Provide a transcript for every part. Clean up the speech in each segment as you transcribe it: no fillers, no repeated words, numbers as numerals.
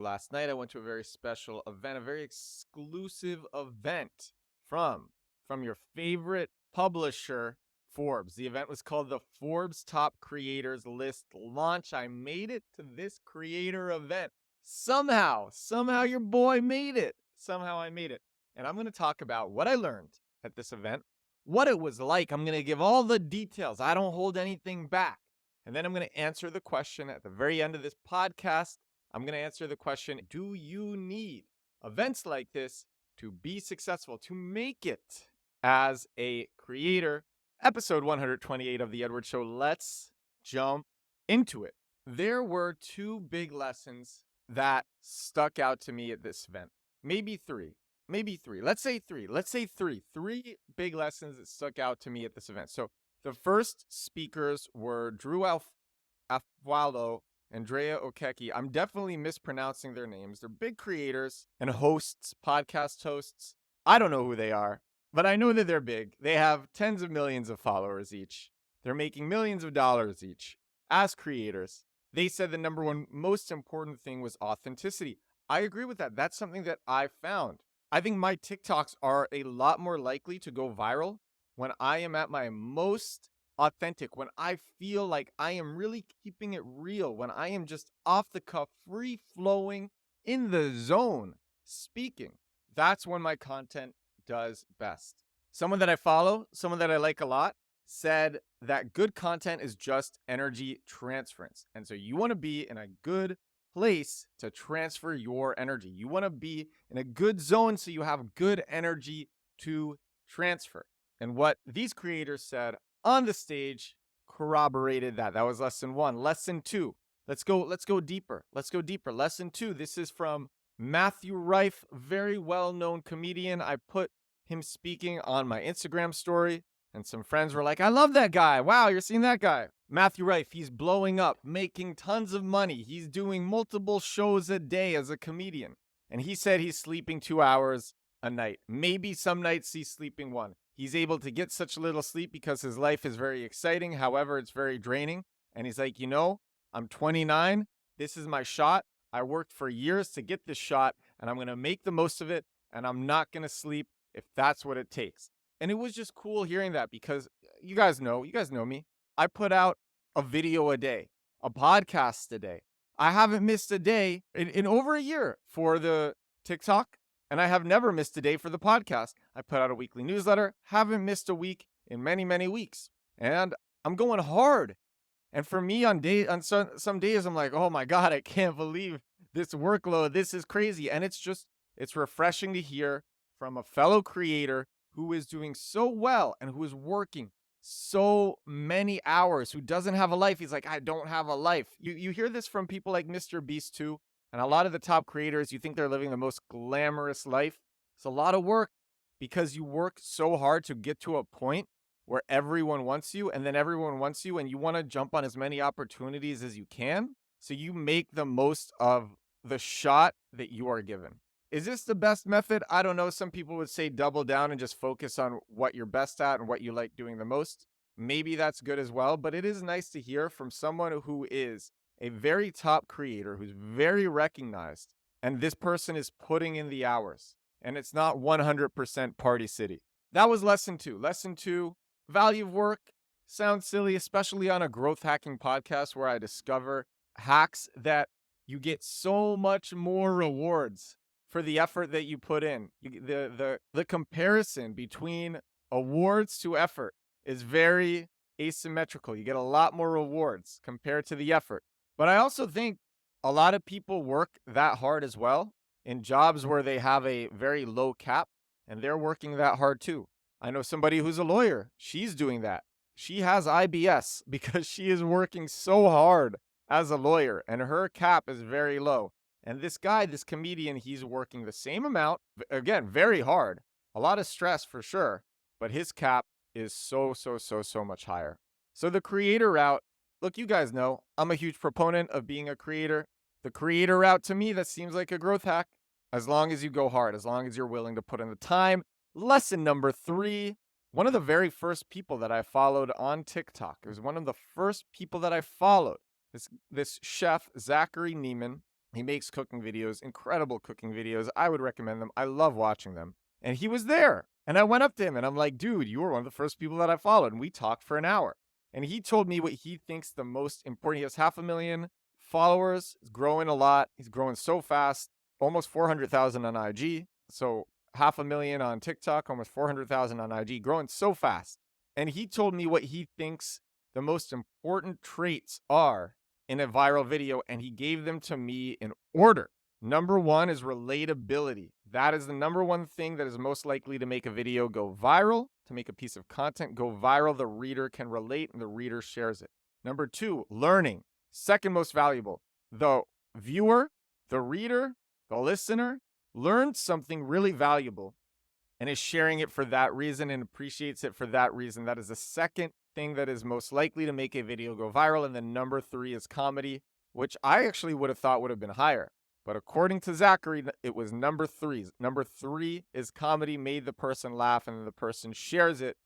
Last night I went to a very special event, a very exclusive event from your favorite publisher, Forbes. The event was called the Forbes Top Creators List Launch. I made it to this creator event. Somehow your boy made it. Somehow I made it. And I'm going to talk about what I learned at this event, what it was like. I'm going to give all the details. I don't hold anything back. And then I'm going to answer the question at the very end of this podcast. I'm going to answer the question, do you need events like this to be successful, to make it as a creator? Episode 128 of The Edward Show. Let's jump into it. There were two big lessons that stuck out to me at this event. Maybe three. Let's say three. Three big lessons that stuck out to me at this event. So the first speakers were Drew Afualo, Andrea Okeki. I'm definitely mispronouncing their names. They're big creators and hosts, podcast hosts. I don't know who they are, but I know that they're big. They have tens of millions of followers each. They're making millions of dollars each as creators. They said the number one most important thing was authenticity. I agree with that. That's something that I found. I think my TikToks are a lot more likely to go viral when I am at my most authentic, when I feel like I am really keeping it real, when I am just off the cuff, free flowing, in the zone, speaking. That's when my content does best. Someone that I follow, someone that I like a lot, said that good content is just energy transference. And so you want to be in a good place to transfer your energy. You want to be in a good zone so you have good energy to transfer. And what these creators said on the stage corroborated that. That was lesson one. Lesson two. Let's go deeper. Lesson two. This is from Matthew Rife, very well-known comedian. I put him speaking on my Instagram story, and some friends were like, I love that guy. Wow, you're seeing that guy. Matthew Rife, he's blowing up, making tons of money. He's doing multiple shows a day as a comedian. And he said he's sleeping 2 hours a night. Maybe some nights he's sleeping one. He's able to get such little sleep because his life is very exciting. However, it's very draining. And he's like, I'm 29. This is my shot. I worked for years to get this shot, and I'm going to make the most of it. And I'm not going to sleep if that's what it takes. And it was just cool hearing that because you guys know me. I put out a video a day, a podcast a day. I haven't missed a day in over a year for the TikTok. And I have never missed a day for the podcast. I put out a weekly newsletter, haven't missed a week in many, many weeks. And I'm going hard. And for me on some days, I'm like, oh my God, I can't believe this workload. This is crazy. And it's refreshing to hear from a fellow creator who is doing so well and who is working so many hours, who doesn't have a life. He's like, I don't have a life. You hear this from people like Mr. Beast too. And a lot of the top creators, you think they're living the most glamorous life. It's a lot of work because you work so hard to get to a point where everyone wants you, and then everyone wants you, and you want to jump on as many opportunities as you can. So you make the most of the shot that you are given. Is this the best method? I don't know. Some people would say double down and just focus on what you're best at and what you like doing the most. Maybe that's good as well, but it is nice to hear from someone who is a very top creator, who's very recognized, and this person is putting in the hours, and it's not 100% party city. That was lesson two. Lesson two, value of work. Sounds silly, especially on a growth hacking podcast where I discover hacks that you get so much more rewards for the effort that you put in. The comparison between awards to effort is very asymmetrical. You get a lot more rewards compared to the effort. But I also think a lot of people work that hard as well in jobs where they have a very low cap, and they're working that hard too. I know somebody who's a lawyer. She's doing that. She has IBS because she is working so hard as a lawyer, and her cap is very low. And this guy, this comedian, he's working the same amount, again, very hard. A lot of stress for sure, but his cap is so much higher. So the creator route, look, you guys know, I'm a huge proponent of being a creator. The creator route, to me, that seems like a growth hack. As long as you go hard, as long as you're willing to put in the time. Lesson number three, one of the very first people that I followed on TikTok. It was one of the first people that I followed. This chef, Zachary Neiman. He makes cooking videos, incredible cooking videos. I would recommend them. I love watching them. And he was there. And I went up to him and I'm like, dude, you were one of the first people that I followed. And we talked for an hour. And he told me what he thinks the most important. He has 500,000 followers. He's growing a lot. He's growing so fast. Almost 400,000 on IG. So 500,000 on TikTok, almost 400,000 on IG, growing so fast. And he told me what he thinks the most important traits are in a viral video, and he gave them to me in order. Number one is relatability. That is the number one thing that is most likely to make a video go viral, to make a piece of content go viral. The reader can relate and the reader shares it. Number two, learning. Second most valuable. The viewer, the reader, the listener learned something really valuable and is sharing it for that reason and appreciates it for that reason. That is the second thing that is most likely to make a video go viral. And then number three is comedy, which I actually would have thought would have been higher. But according to Zachary, it was number three. Number three is comedy, made the person laugh, and the person shares it,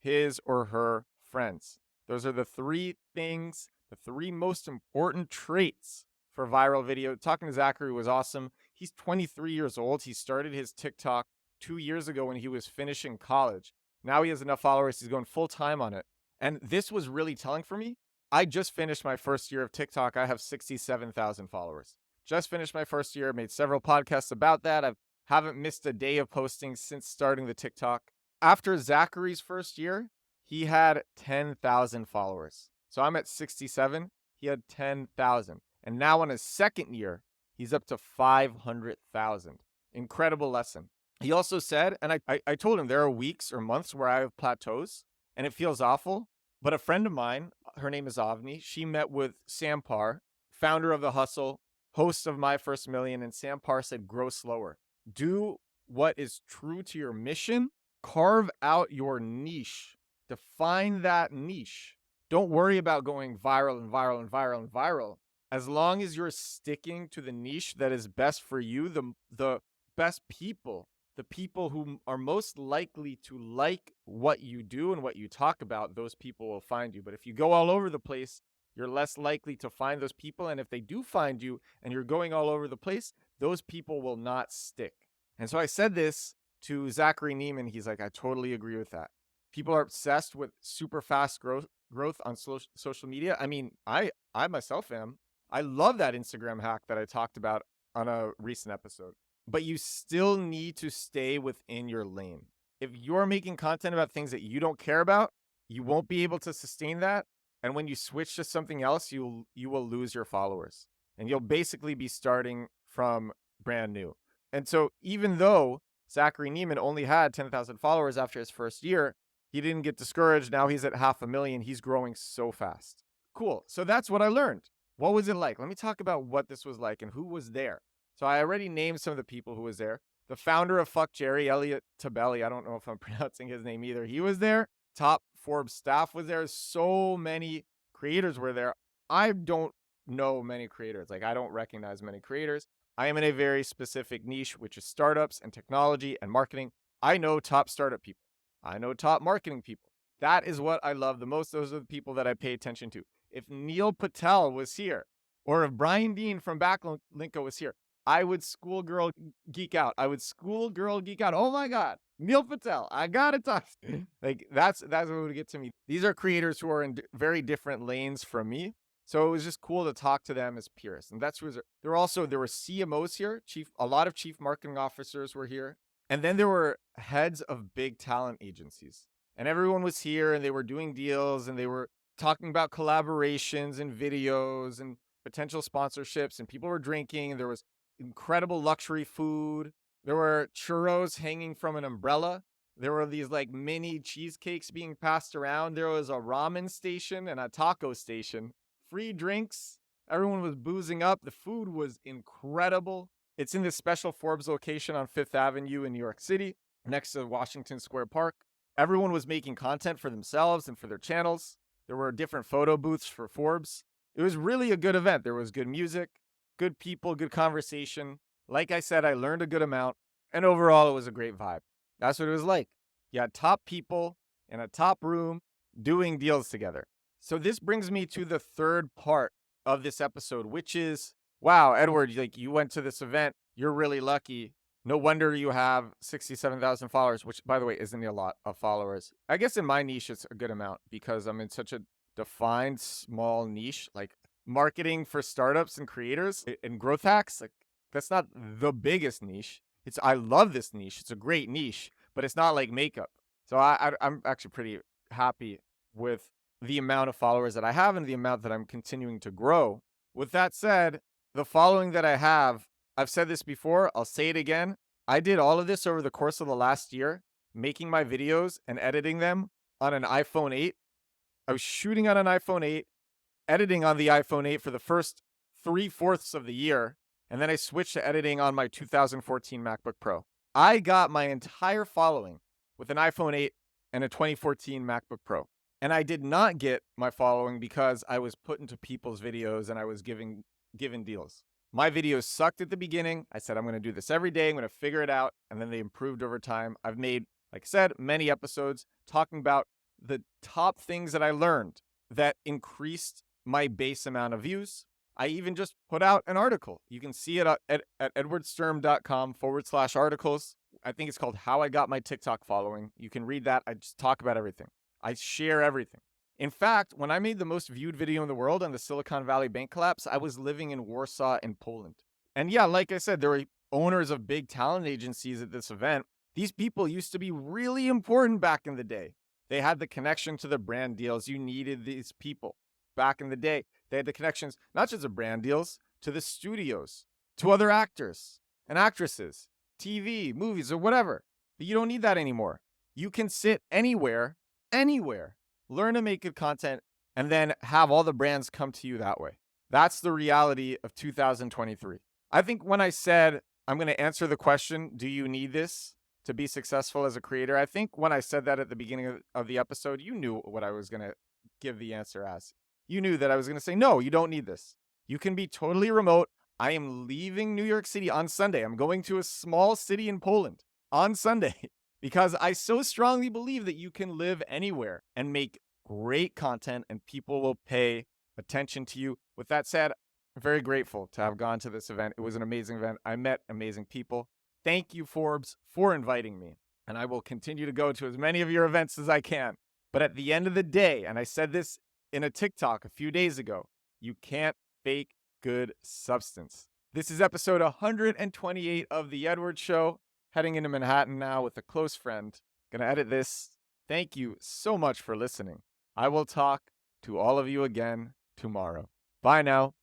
his or her friends. Those are the three things, the three most important traits for viral video. Talking to Zachary was awesome. He's 23 years old. He started his TikTok 2 years ago when he was finishing college. Now he has enough followers. He's going full time on it. And this was really telling for me. I just finished my first year of TikTok. I have 67,000 followers. Just finished my first year, made several podcasts about that. I haven't missed a day of posting since starting the TikTok. After Zachary's first year, he had 10,000 followers. So I'm at 67. He had 10,000. And now on his second year, he's up to 500,000. Incredible lesson. He also said, and I told him there are weeks or months where I have plateaus and it feels awful. But a friend of mine, her name is Avni, she met with Sam Parr, founder of The Hustle, host of My First Million, and Sam Parr said, grow slower. Do what is true to your mission. Carve out your niche. Define that niche. Don't worry about going viral and viral and viral and viral. As long as you're sticking to the niche that is best for you, the best people, the people who are most likely to like what you do and what you talk about, those people will find you. But if you go all over the place, you're less likely to find those people. And if they do find you and you're going all over the place, those people will not stick. And so I said this to Zachary Neiman. He's like, I totally agree with that. People are obsessed with super fast growth on social media. I mean, I myself am. I love that Instagram hack that I talked about on a recent episode. But you still need to stay within your lane. If you're making content about things that you don't care about, you won't be able to sustain that. And when you switch to something else, you will lose your followers. And you'll basically be starting from brand new. And so even though Zachary Neiman only had 10,000 followers after his first year, he didn't get discouraged. Now he's at 500,000. He's growing so fast. Cool. So that's what I learned. What was it like? Let me talk about what this was like and who was there. So I already named some of the people who was there. The founder of Fuck Jerry, Elliot Tabelli, I don't know if I'm pronouncing his name either. He was there. Top Forbes staff was there. So many creators were there. I don't know many creators. Like, I don't recognize many creators. I am in a very specific niche, which is startups and technology and marketing. I know top startup people. I know top marketing people. That is what I love the most. Those are the people that I pay attention to. If Neil Patel was here, or if Brian Dean from Backlinko was here, I would schoolgirl geek out. Oh my God, Neil Patel, I gotta talk. Like that's what would get to me. These are creators who are in very different lanes from me. So it was just cool to talk to them as peers. And that's who there were CMOs here, a lot of chief marketing officers were here. And then there were heads of big talent agencies. And everyone was here and they were doing deals and they were talking about collaborations and videos and potential sponsorships, and people were drinking, and there was incredible luxury food. There were churros hanging from an umbrella. There were these like mini cheesecakes being passed around. There was a ramen station and a taco station. Free drinks. Everyone was boozing up. The food was incredible. It's in this special Forbes location on Fifth Avenue in New York City, next to Washington Square Park. Everyone was making content for themselves and for their channels. There were different photo booths for Forbes. It was really a good event. There was good music, good people, good conversation. Like I said, I learned a good amount. And overall, it was a great vibe. That's what it was like. You had top people in a top room doing deals together. So this brings me to the third part of this episode, which is wow, Edward, like you went to this event. You're really lucky. No wonder you have 67,000 followers, which, by the way, isn't a lot of followers. I guess in my niche, it's a good amount because I'm in such a defined small niche, like marketing for startups and creators and growth hacks. Like that's not the biggest niche. I love this niche. It's a great niche, but it's not like makeup. So I'm actually pretty happy with the amount of followers that I have and the amount that I'm continuing to grow. With that said, the following that I have, I've said this before, I'll say it again. I did all of this over the course of the last year, making my videos and editing them on an iPhone 8. I was shooting on an iPhone 8, editing on the iPhone 8 for the first 3/4 of the year, and then I switched to editing on my 2014 MacBook Pro. I got my entire following with an iPhone 8 and a 2014 MacBook Pro. And I did not get my following because I was put into people's videos and I was given deals. My videos sucked at the beginning. I said, I'm going to do this every day. I'm going to figure it out. And then they improved over time. I've made, like I said, many episodes talking about the top things that I learned that increased my base amount of views. I even just put out an article. You can see it at edwardsturm.com/articles. I think it's called How I Got My TikTok Following. You can read that. I just talk about everything. I share everything. In fact, when I made the most viewed video in the world on the Silicon Valley bank collapse, I was living in Warsaw in Poland. And yeah, like I said, there were owners of big talent agencies at this event. These people used to be really important back in the day. They had the connection to the brand deals. You needed these people back in the day. They had the connections, not just the brand deals, to the studios, to other actors and actresses, TV, movies, or whatever. But you don't need that anymore. You can sit anywhere, learn to make good content, and then have all the brands come to you that way. That's the reality of 2023. I think when I said I'm going to answer the question, do you need this to be successful as a creator? I think when I said that at the beginning of the episode, you knew what I was going to give the answer as. You knew that I was going to say, no, you don't need this. You can be totally remote. I am leaving New York City on Sunday. I'm going to a small city in Poland on Sunday because I so strongly believe that you can live anywhere and make great content and people will pay attention to you. With that said, I'm very grateful to have gone to this event. It was an amazing event. I met amazing people. Thank you, Forbes, for inviting me. And I will continue to go to as many of your events as I can. But at the end of the day, and I said this in a TikTok a few days ago, you can't fake good substance. This is episode 128 of The Edward Show. Heading into Manhattan now with a close friend. Gonna edit this. Thank you so much for listening. I will talk to all of you again tomorrow. Bye now.